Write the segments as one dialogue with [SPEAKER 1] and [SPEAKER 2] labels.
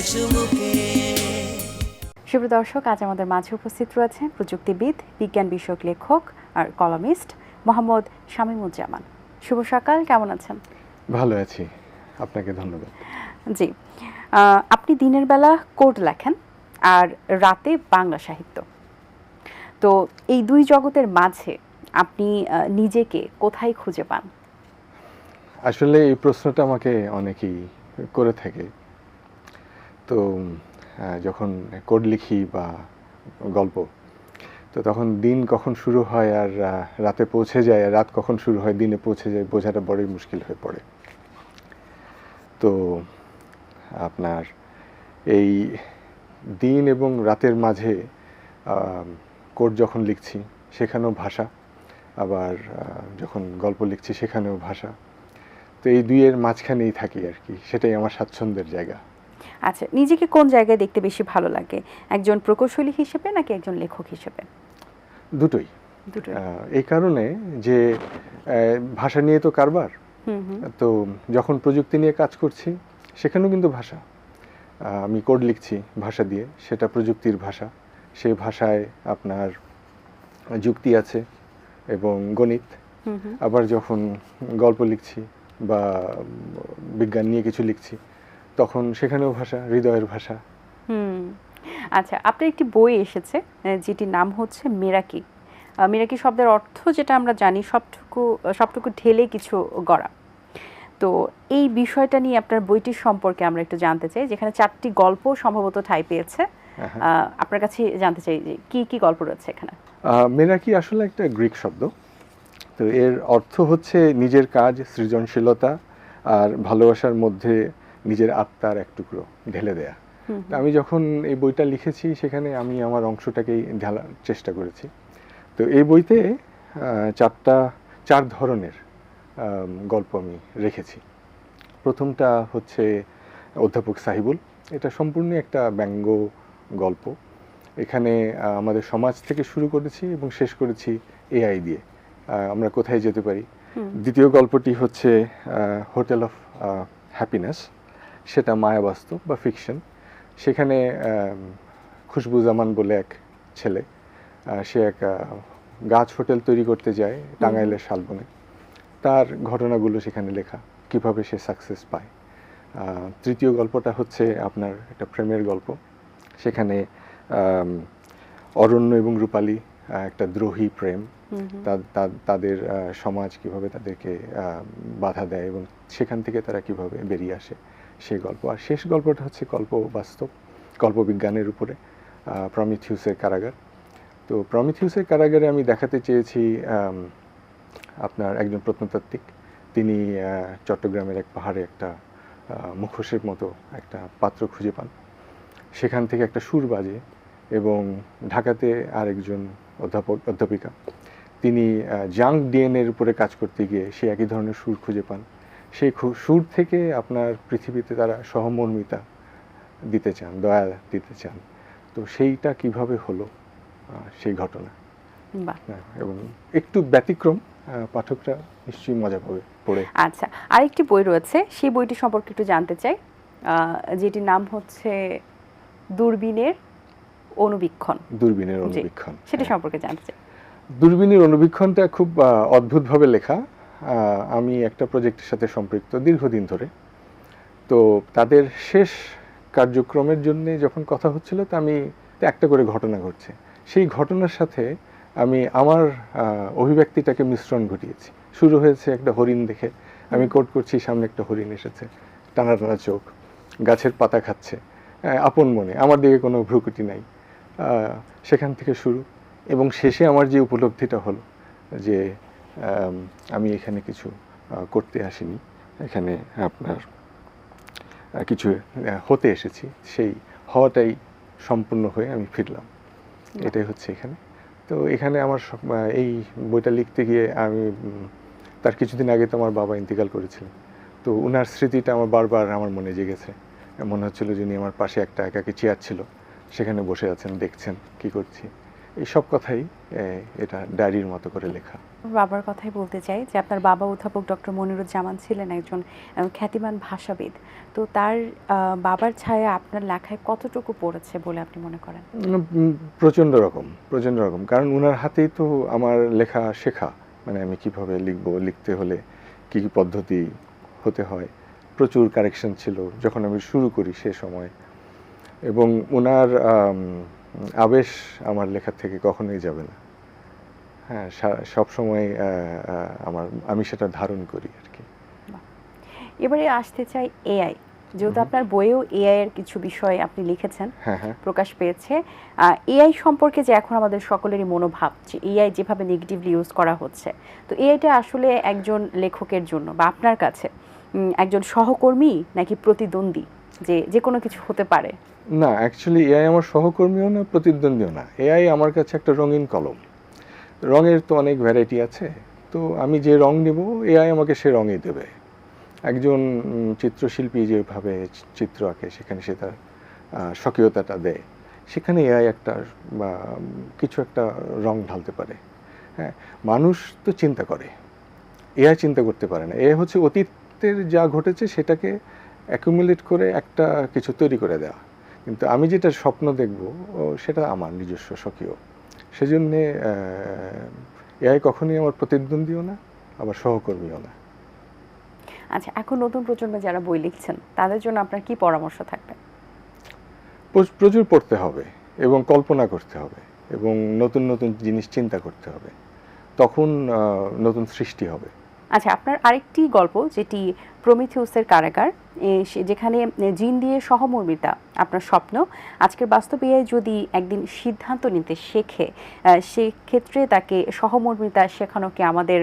[SPEAKER 1] চুমুকে।
[SPEAKER 2] শুভ দর্শক, আজ আমাদের মাঝে উপস্থিত রয়েছেন প্রযুক্তিবিদ, বিজ্ঞান বিষয়ক লেখক আর কলামিস্ট মোহাম্মদ শামীমুজ্জামান। শুভ সকাল, কেমন আছেন?
[SPEAKER 3] ভালো আছি, আপনাকে ধন্যবাদ।
[SPEAKER 2] জি, আপনি দিনের বেলা কোড লেখেন আর রাতে বাংলা সাহিত্য, তো এই দুই জগতের মাঝে আপনি নিজেকে কোথায় খুঁজে পান?
[SPEAKER 3] আসলে এই প্রশ্নটা আমাকে অনেকেই করে থাকে। তো যখন কোড লিখি বা গল্প, তো তখন দিন কখন শুরু হয় আর রাতে পৌঁছে যায়, আর রাত কখন শুরু হয় দিনে পৌঁছে যায়, বোঝাটা বড়ই মুশকিল হয়ে পড়ে। তো আপনার এই দিন এবং রাতের মাঝে কোড যখন লিখছি সেখানেও ভাষা, আবার যখন গল্প লিখছি সেখানেও ভাষা। তো এই দুইয়ের মাঝখানেই থাকি আর কি, সেটাই আমার স্বাচ্ছন্দ্যের জায়গা।
[SPEAKER 2] আচ্ছা, নিজেকে কোন জায়গায় দেখতে বেশি ভালো লাগে, একজন প্রকৌশলী হিসেবে নাকি একজন লেখক হিসেবে?
[SPEAKER 3] দুটোই। এই কারণে যে ভাষা নিয়ে তো কারবার, তো যখন প্রযুক্তি নিয়ে কাজ করছি সেখানেও কিন্তু ভাষা। আমি কোড লিখছি ভাষা দিয়ে, সেটা প্রযুক্তির ভাষা। সেই ভাষায় আপনার যুক্তি আছে এবং গণিত। আবার যখন গল্প লিখছি বা বিজ্ঞান নিয়ে কিছু লিখছি তখন সেখানেও ভাষা, হৃদয়ের ভাষা।
[SPEAKER 2] আচ্ছা, আপনার একটি বই এসেছে যেটির নাম হচ্ছে মেরাকি। মেরাকি শব্দের অর্থ যেটা আমরা জানি, সবটুকু ঢেলে কিছু গড়া। তো এই বিষয়টা নিয়ে আপনার বইটির সম্পর্কে আমরা একটু জানতে চাই, যেখানে 4টি গল্প সম্ভবত ঠাঁই পেয়েছে। আপনার কাছে জানতে চাই যে কি কি গল্প রয়েছে এখানে।
[SPEAKER 3] মেরাকি আসলে একটা গ্রিক শব্দ। তো এর অর্থ হচ্ছে নিজের কাজ, সৃজনশীলতা আর ভালোবাসার মধ্যে নিজের আত্মার এক টুকরো ঢেলে দেয়া। আমি যখন এই বইটা লিখেছি সেখানে আমি আমার অংশটাকেই ঢালার চেষ্টা করেছি। তো এই বইতে 4 ধরনের গল্প আমি রেখেছি। প্রথমটা হচ্ছে অধ্যাপক সাহিবুল। এটা সম্পূর্ণ একটা ব্যঙ্গ গল্প। এখানে আমাদের সমাজ থেকে শুরু করেছি এবং শেষ করেছি এআই দিয়ে, আমরা কোথায় যেতে পারি। দ্বিতীয় গল্পটি হচ্ছে হোটেল অফ হ্যাপিনেস, সেটা মায়াবাস্তব বা ফিকশন। সেখানে খুশবু জামান বলে এক ছেলে, সে এক গাছ হোটেল তৈরি করতে যায় টাঙ্গাইলের শালবনে। তার ঘটনাগুলো সেখানে লেখা, কিভাবে সে সাকসেস পায়। তৃতীয় গল্পটা হচ্ছে আপনার একটা প্রেমের গল্প। সেখানে অরণ্য এবং রূপালী একটা দ্রোহী প্রেম, তাদের সমাজ কিভাবে তাদেরকে বাধা দেয় এবং সেখান থেকে তারা কিভাবে বেরিয়ে আসে, সেই গল্প। আর শেষ গল্পটা হচ্ছে কল্পবিজ্ঞানের উপরে, প্রমিথিউসের কারাগার। তো প্রমিথিউসের কারাগারে আমি দেখাতে চেয়েছি আপনার একজন প্রত্নতাত্ত্বিক, তিনি চট্টগ্রামের এক পাহাড়ে একটা মুখোশের মতো একটা পাত্র খুঁজে পান। সেখান থেকে একটা সুর বাজে এবং ঢাকাতে আরেকজন অধ্যাপিকা, তিনি জাঙ্ক ডিএনএর উপরে কাজ করতে গিয়ে সে একই ধরনের সুর খুঁজে পান। সেই সুর থেকে আপনার পৃথিবীতে তারা সহমর্মিতা দিতে চান, দয়া দিতে চান। তো সেইটা কিভাবে হলো, সেই ঘটনা। এবং একটু ব্যতিক্রম, পাঠকরা নিশ্চয়ই মজা পাবে পড়ে।
[SPEAKER 2] আচ্ছা, আরেকটি বই রয়েছে, সেই বইটি সম্পর্কে একটু জানতে চাই, যেটির নাম হচ্ছে দূরবীনের অনুবীক্ষণ। সেটা সম্পর্কে জানতে চাই।
[SPEAKER 3] দূরবীনের অনুবীক্ষণটা খুব অদ্ভুতভাবে লেখা। আমি একটা প্রজেক্টের সাথে সম্পৃক্ত দীর্ঘদিন ধরে। তো তাদের শেষ কার্যক্রমের জন্য যখন কথা হচ্ছিল, তো আমি একটা করে ঘটনা ঘটছে, সেই ঘটনার সাথে আমি আমার অভিব্যক্তিটাকে মিশ্রণ ঘটিয়েছি। শুরু হয়েছে একটা হরিণ দেখে, আমি কোড করছি, সামনে একটা হরিণ এসেছে, টানা টানা চোখ, গাছের পাতা খাচ্ছে আপন মনে, আমার দিকে কোনো ভ্রুকুটি নাই। সেখান থেকে শুরু এবং শেষে আমার যে উপলব্ধিটা হলো যে আমি এখানে কিছু করতে আসিনি, এখানে আপনার কিছু হতে এসেছি, সেই হওয়াটাই সম্পূর্ণ হয়ে আমি ফিরলাম, এটাই হচ্ছে এখানে। তো এখানে আমার এই বইটা লিখতে গিয়ে আমি তার কিছুদিন আগে তো আমার বাবা ইন্তেকাল করেছিলেন। তো ওনার স্মৃতিটা আমার বারবার আমার মনে জেগেছে। মনে হচ্ছিল যিনি আমার পাশে একটা একাকী চেয়ার ছিল, সেখানে বসে আছেন, দেখছেন কি করছি। এই সব কথাই এটা ডায়েরির মতো করে লেখা।
[SPEAKER 2] বাবার কথাই বলতে চাই যে আপনার বাবা অধ্যাপক ডক্টর মনিরুজ্জামান ছিলেন একজন খ্যাতিমান ভাষাবিদ। তো তার বাবার ছায়া আপনার লেখায় কতটুকু পড়েছে বলে আপনি মনে করেন?
[SPEAKER 3] প্রচণ্ড রকম, প্রচণ্ড রকম। কারণ উনার হাতেই তো আমার লেখা শেখা। মানে আমি কিভাবে লিখব, লিখতে হলে কী কী পদ্ধতি হতে হয়। প্রচুর কারেকশন ছিল যখন আমি শুরু করি সে সময়, এবং ওনার আবেশ আমার লেখার থেকে কখনোই যাবে না। হ্যাঁ, সবসময় আমি সেটা ধারণ করি আর কি।
[SPEAKER 2] এবারে আসতে চাই এআই। যেহেতু আপনার বইয়েও এআই এর কিছু বিষয় আপনি লিখেছেন,
[SPEAKER 3] হ্যাঁ হ্যাঁ,
[SPEAKER 2] প্রকাশ পেয়েছে। এআই সম্পর্কে যে এখন আমাদের সকলেরই মনোভাব যে এআই যেভাবে নেগেটিভলি ইউজ করা হচ্ছে, তো এআইটা আসলে একজন লেখকের জন্য বা আপনার কাছে একজন সহকর্মী নাকি প্রতিদ্বন্দ্বী, যে যে কোনো কিছু হতে পারে?
[SPEAKER 3] না, অ্যাকচুয়ালি এআই আমার সহকর্মীও না, প্রতিদ্বন্দ্বীও না। এআই আমার কাছে একটা রঙিন কলম। রঙের তো অনেক ভ্যারাইটি আছে, তো আমি যে রং নেব এআই আমাকে সে রঙই দেবে। একজন চিত্রশিল্পী যেভাবে চিত্র আঁকে সেখানে সে তার স্বকীয়তাটা দেয়, সেখানে এআই একটা বা কিছু একটা রং ঢালতে পারে। হ্যাঁ, মানুষ তো চিন্তা করে, এআই চিন্তা করতে পারে না। এআই হচ্ছে অতীতের যা ঘটেছে সেটাকে অ্যাকুমুলেট করে একটা কিছু তৈরি করে দেওয়া। কিন্তু আমি যেটা স্বপ্ন দেখব সেটা আমার নিজস্ব স্বকীয়। সেজন্যে এআই কখনোই আমার প্রতিদ্বন্দ্বীও না, আবার সহকর্মীও না।
[SPEAKER 2] আচ্ছা, এখন নতুন প্রজন্মে যারা বই লিখছেন তাদের জন্য আপনার কি পরামর্শ থাকবে?
[SPEAKER 3] প্রচুর পড়তে হবে এবং কল্পনা করতে হবে এবং নতুন নতুন জিনিস চিন্তা করতে হবে, তখন নতুন সৃষ্টি হবে।
[SPEAKER 2] আচ্ছা, আপনার আরেকটি গল্প যেটি প্রমিথিউসের কারাগার, যেখানে জিন দিয়ে সহমর্মিতা আপনার স্বপ্ন, আজকের বাস্তব এআই যদি একদিন সিদ্ধান্ত নিতে শেখে, সেক্ষেত্রে তাকে সহমর্মিতা শেখানো কি আমাদের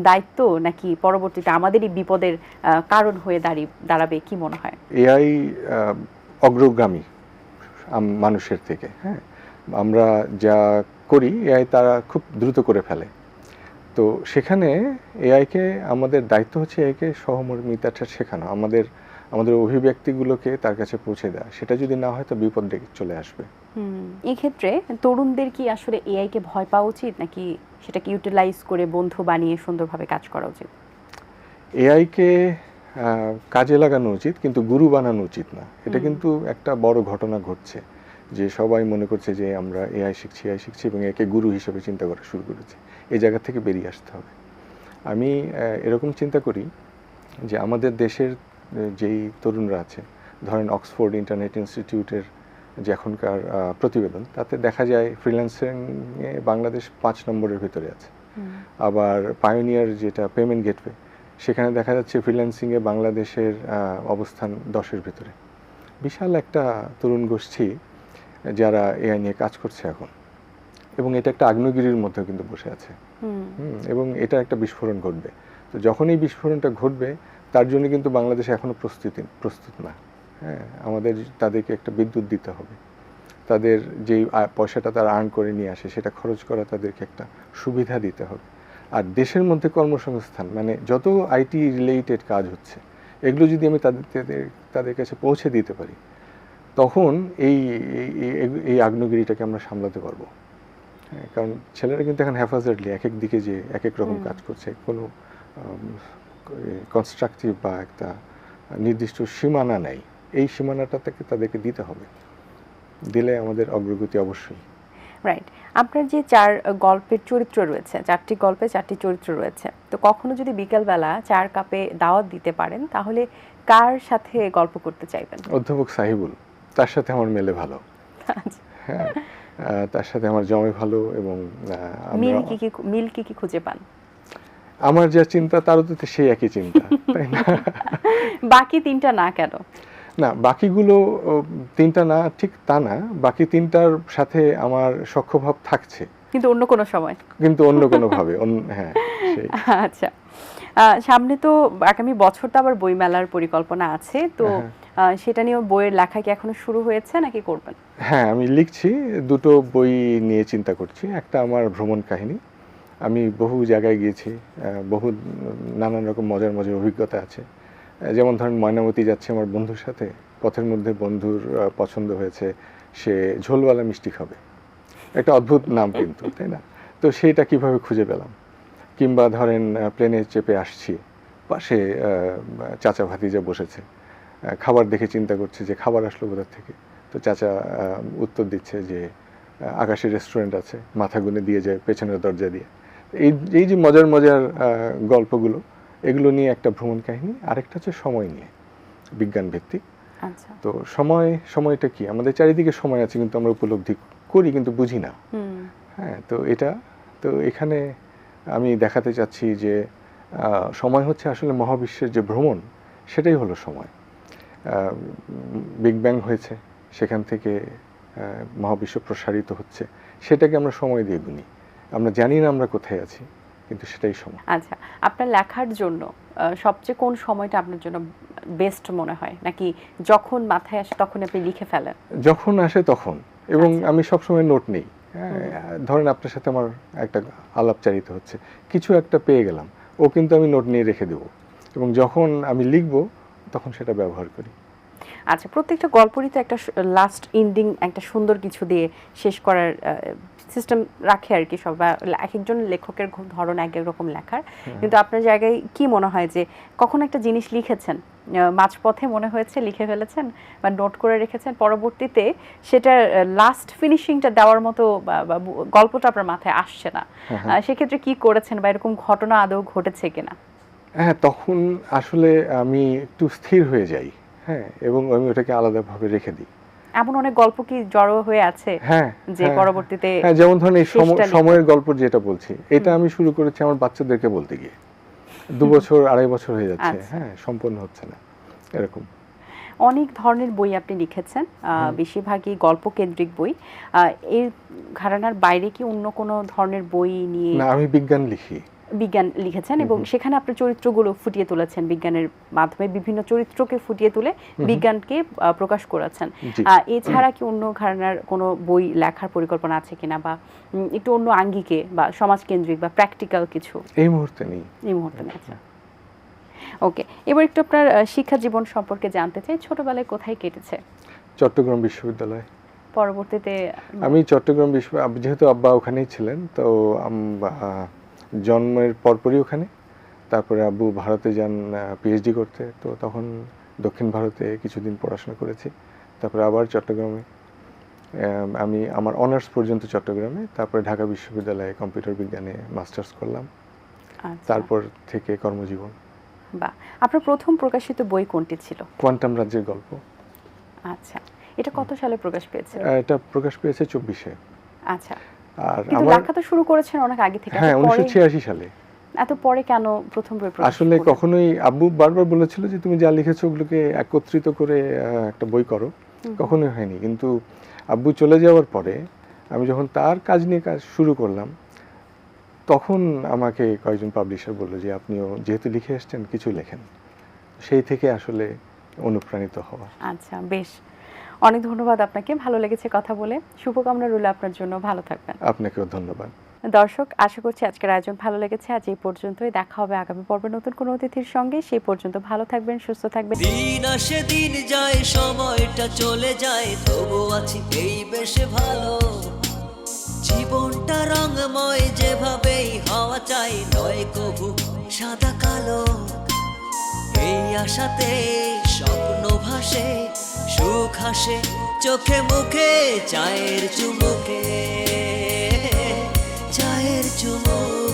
[SPEAKER 2] দায়িত্ব, নাকি পরবর্তীতে আমাদেরই বিপদের কারণ হয়ে দাঁড়াবে, কি মনে হয়?
[SPEAKER 3] এআই অগ্রগামী মানুষের থেকে। হ্যাঁ, আমরা যা করি এআই তারা খুব দ্রুত করে ফেলে। তো সেখানে এআইকে আমাদের দায়িত্ব হচ্ছে এআইকে সহমর্মিতাটা শেখানো, আমাদের অভিব্যক্তিগুলোকে তার কাছে পৌঁছে দেওয়া। সেটা যদি না হয় তো বিপদ ডেকে চলে আসবে।
[SPEAKER 2] এই ক্ষেত্রে তরুণদের কি আসলে এআইকে ভয় পাওয়া উচিত, নাকি সেটাকে ইউটিলাইজ করে বন্ধু বানিয়ে সুন্দরভাবে কাজ করা উচিত?
[SPEAKER 3] এআইকে কাজে লাগানো উচিত, কিন্তু গুরু বানানো উচিত না। এটা কিন্তু একটা বড় ঘটনা ঘটছে যে সবাই মনে করছে যে আমরা এআই শিখছি এবং একে গুরু হিসেবে চিন্তা করা শুরু করেছি। এই জায়গা থেকে বেরিয়ে আসতে হবে। আমি এরকম চিন্তা করি যে আমাদের দেশের যেই তরুণরা আছে, ধরেন অক্সফোর্ড ইন্টারনেট ইনস্টিটিউটের যে এখনকার প্রতিবেদন, তাতে দেখা যায় ফ্রিল্যান্সিংয়ে বাংলাদেশ 5 নম্বরের ভিতরে আছে। আবার পায়োনিয়ার যেটা পেমেন্ট গেটওয়ে, সেখানে দেখা যাচ্ছে ফ্রিল্যান্সিংয়ে বাংলাদেশের অবস্থান 10-এর ভিতরে। বিশাল একটা তরুণ গোষ্ঠী যারা এআই নিয়ে কাজ করছে এখন, এবং এটা একটা আগ্নেয়গিরির মধ্যে কিন্তু বসে আছে। এবং এটা একটা বিস্ফোরণ ঘটবে। তো যখন এই বিস্ফোরণটা ঘটবে, তার জন্য কিন্তু বাংলাদেশ এখনো প্রস্তুত না। হ্যাঁ, আমাদের তাদেরকে একটা বিদ্যুৎ দিতে হবে, তাদের যেই পয়সাটা তারা আর্ন করে নিয়ে আসে সেটা খরচ করা তাদেরকে একটা সুবিধা দিতে হবে। আর দেশের মধ্যে কর্মসংস্থান, মানে যত আইটি রিলেটেড কাজ হচ্ছে, এগুলো যদি আমি তাদের কাছে পৌঁছে দিতে পারি, তখন এই আগ্নেয়গিরিটাকে আমরা সামলাতে পারবো। হ্যাঁ, কারণ ছেলেরা কিন্তু এখন হ্যাফাজার্ডলি এক এক দিকে যে এক এক রকম কাজ করছে, কোনো কনস্ট্রাকটিভ বা একটা নির্দিষ্ট সীমানা নেই। এই সীমানাটা থেকে তাদেরকে দিতে হবে, দিলে আমাদের অগ্রগতি অবশ্যই।
[SPEAKER 2] রাইট। আপনার যে 4 গল্পের চরিত্র রয়েছে, 4টি গল্পে 4টি চরিত্র রয়েছে, তো কখনো যদি বিকেলবেলা 4 কাপে দাওয়াত দিতে পারেন, তাহলে কার সাথে গল্প করতে চাইবেন?
[SPEAKER 3] অধ্যাপক সাহিবুল, তার সাথে আমার মেলে ভালো। হ্যাঁ, তার সাথে আমার জমে ভালো, এবং
[SPEAKER 2] মিল কি খুঁজে পান?
[SPEAKER 3] আমার যা চিন্তা তারও তো সেই একই চিন্তা, তাই না?
[SPEAKER 2] বাকি 3টা না কেন?
[SPEAKER 3] না, বাকিগুলো 3টা না ঠিক তা না, বাকি 3টার সাথে আমার সখ্যভাব থাকছে,
[SPEAKER 2] কিন্তু অন্য কোনো সময়,
[SPEAKER 3] কিন্তু অন্য কোনো ভাবে। হ্যাঁ, সেই।
[SPEAKER 2] আচ্ছা, সামনে তো আগামী বছর তো আবার বইমেলার পরিকল্পনা আছে, তো সেটা নিয়ে বইয়ের লেখা কি এখনো শুরু হয়েছে নাকি করবেন?
[SPEAKER 3] হ্যাঁ, আমি লিখছি, 2টো বই নিয়ে চিন্তা করছি। একটা আমার ভ্রমণ কাহিনী, আমি বহু জায়গায় গিয়েছি, বহু নানান রকম মজার অভিজ্ঞতা আছে। যেমন ধরেন ময়নামতি যাচ্ছি আমার বন্ধুর সাথে, পথের মধ্যে বন্ধুর পছন্দ হয়েছে সে ঝোলওয়ালা মিষ্টি খাবে। একটা অদ্ভুত নাম কিন্তু, তাই না? তো সেইটা কিভাবে খুঁজে পেলাম? কিংবা ধরেন প্লেনে চেপে আসছি, পাশে চাচা ভাতিজা বসেছে, খাবার দেখে চিন্তা করছে যে খাবার আসলো কোথা থেকে। তো চাচা উত্তর দিচ্ছে যে আকাশে রেস্টুরেন্ট আছে, মাথা গুনে দিয়ে যায় পেছনের দরজা দিয়ে। এই এই যে মজার মজার গল্পগুলো, এগুলো নিয়ে একটা ভ্রমণ কাহিনী। আরেকটা হচ্ছে সময় নিয়ে, বিজ্ঞান ভিত্তিক।
[SPEAKER 2] আচ্ছা।
[SPEAKER 3] তো সময়টা কি? আমাদের চারিদিকে সময় আছে, কিন্তু আমরা উপলব্ধি করি কিন্তু বুঝি না। হ্যাঁ, তো এখানে আমি দেখাতে চাচ্ছি যে সময় হচ্ছে আসলে মহাবিশ্বের যে ভ্রমণ, সেটাই হলো সময়। বিগ ব্যাং হয়েছে, সেখান থেকে মহাবিশ্ব প্রসারিত হচ্ছে, সেটাকে আমরা সময় দিয়ে গুনি। আমরা জানি না আমরা কোথায় আছি, কিন্তু সেটাই সময়।
[SPEAKER 2] আচ্ছা, আপনার লেখার জন্য সবচেয়ে কোন সময়টা আপনার জন্য বেস্ট মনে হয়, নাকি যখন মাথায় আসে তখন আপনি লিখে ফেলেন?
[SPEAKER 3] যখন আসে তখন, এবং আমি সবসময় নোট নেই। ধরেন আপনার সাথে আমার একটা আলাপচারিতা হচ্ছে, কিছু একটা পেয়ে গেলাম, ও কিন্তু আমি নোট নিয়ে রেখে দেবো, এবং যখন আমি লিখবো তখন সেটা ব্যবহার করি।
[SPEAKER 2] আচ্ছা, প্রত্যেকটা গল্পেরই তো একটা লাস্ট এন্ডিং, একটা সুন্দর কিছু দিয়ে শেষ করার সিস্টেম রাখে আর কি সব, বা এক একজন লেখকের ধরন এক এক রকম লেখার। কিন্তু আপনার জায়গায় কি মনে হয় যে কখন একটা জিনিস লিখেছেন, মাঝপথে মনে হয়েছে লিখে ফেলেছেন বা নোট করে রেখেছেন, পরবর্তীতে সেটার লাস্ট ফিনিশিংটা দেওয়ার মতো গল্পটা আপনার মাথায় আসছে না, সেক্ষেত্রে কি করেছেন, বা এরকম ঘটনা আদৌ ঘটেছে কিনা?
[SPEAKER 3] হ্যাঁ, তখন আসলে আমি একটু স্থির হয়ে যাই, হ্যাঁ, এবং আমি ওটাকে আলাদাভাবে রেখে দিই।
[SPEAKER 2] এমন অনেক গল্প কি জড়ো হয়ে আছে যে পরবর্তীতে?
[SPEAKER 3] হ্যাঁ, যেমন ধরেন এই সময়ের গল্প যেটা বলছি, এটা আমি শুরু করেছি আমার বাচ্চাদেরকে বলতে গিয়ে, 2 বছর 2.5 বছর হয়ে যাচ্ছে, হ্যাঁ, সম্পূর্ণ হচ্ছে না, এরকম।
[SPEAKER 2] অনেক ধরনের বই আপনি লিখেছেন, বেশিরভাগই গল্প কেন্দ্রিক বই। এর ঘরানার বাইরে কি অন্য কোনো ধরনের বই নিয়ে?
[SPEAKER 3] না, আমি বিজ্ঞান লিখি।
[SPEAKER 2] বিজ্ঞান লিখেছেন, এবং সেখানে আপনার চরিত্রগুলো ফুটিয়ে তুলেছেন, বিজ্ঞানের মাধ্যমে বিভিন্ন চরিত্রকে ফুটিয়ে তুলে বিজ্ঞানকে প্রকাশ করেছেন। এছাড়া কি অন্য ঘরানার কোনো বই লেখার পরিকল্পনা আছে কিনা, বা একটু অন্য আঙ্গিকে বা সমাজকেন্দ্রিক বা প্র্যাকটিক্যাল কিছু?
[SPEAKER 3] এই মুহূর্তে নেই।
[SPEAKER 2] এই মুহূর্তে নেই। আচ্ছা, ওকে। এবার একটু আপনার শিক্ষা জীবন সম্পর্কে জানতে চাই। ছোটবেলায় কোথায় কেটেছে?
[SPEAKER 3] চট্টগ্রাম বিশ্ববিদ্যালয়।
[SPEAKER 2] পরবর্তীতে?
[SPEAKER 3] আমি চট্টগ্রাম যেহেতু আব্বা ওখানেই ছিলেন, তো জন্মের পরপরই ওখানে। তারপরে আব্বু ভারতে যান পিএইচডি করতে, তো তখন দক্ষিণ ভারতে কিছুদিন পড়াশোনা করেছি। তারপরে আবার চট্টগ্রামে, আমি আমার অনার্স পর্যন্ত চট্টগ্রামে, তারপরে ঢাকা বিশ্ববিদ্যালয়ে কম্পিউটার বিজ্ঞানে মাস্টার্স করলাম। তারপর থেকে কর্মজীবন।
[SPEAKER 2] বাহ, আপনার প্রথম প্রকাশিত বই কোনটি ছিল?
[SPEAKER 3] কোয়ান্টাম রাজ্যের গল্প।
[SPEAKER 2] আচ্ছা, এটা কত সালে প্রকাশ পেয়েছে?
[SPEAKER 3] এটা প্রকাশ পেয়েছে 24-এ।
[SPEAKER 2] আচ্ছা,
[SPEAKER 3] আর
[SPEAKER 2] কিন্তু লেখা তো শুরু করেছেন অনেক আগে থেকে।
[SPEAKER 3] হ্যাঁ, 1986 সালে।
[SPEAKER 2] এত পরে কেন প্রথম বই প্রকাশ?
[SPEAKER 3] আসলে কখনোই, আব্বু বারবার বলেছিল যে তুমি যা লিখেছো ওগুলোকে একত্রিত করে একটা বই করো, কখনোই হয়নি। কিন্তু আব্বু চলে যাওয়ার পরে আমি যখন তার কাজ নিয়ে কাজ শুরু করলাম, তখন আমাকে কয়েকজন পাবলিশার বললো যে আপনিও যেহেতু লিখে এসছেন, কিছু লেখেন। সেই থেকে আসলে অনুপ্রাণিত হওয়া।
[SPEAKER 2] আচ্ছা, বেশ, অনেক ধন্যবাদ আপনাকে, ভালো লেগেছে কথা বলে। শুভকামনা রইল আপনার জন্য, ভালো থাকবেন।
[SPEAKER 3] আপনাকেও ধন্যবাদ।
[SPEAKER 2] দর্শক, আশা করছি আজকের আয়োজন ভালো লেগেছে। আজ এই পর্যন্তই, দেখা হবে আগামী পর্বে নতুন কোনো অতিথির সঙ্গে। সেই পর্যন্ত ভালো থাকবেন, সুস্থ থাকবেন।
[SPEAKER 1] দিন আসে দিন যায়, সময়টা চলে যায়, তবু আছি এই বেশ ভালো। জীবনটা রঙময়, যেভাবেই হওয়া চাই, নয় কবু সাদা কালো। এই আশাতে স্বপ্ন ভাসে, সুখ হাসে চোখে মুখে, চায়ের চুমুকে, চায়ের চুমুক।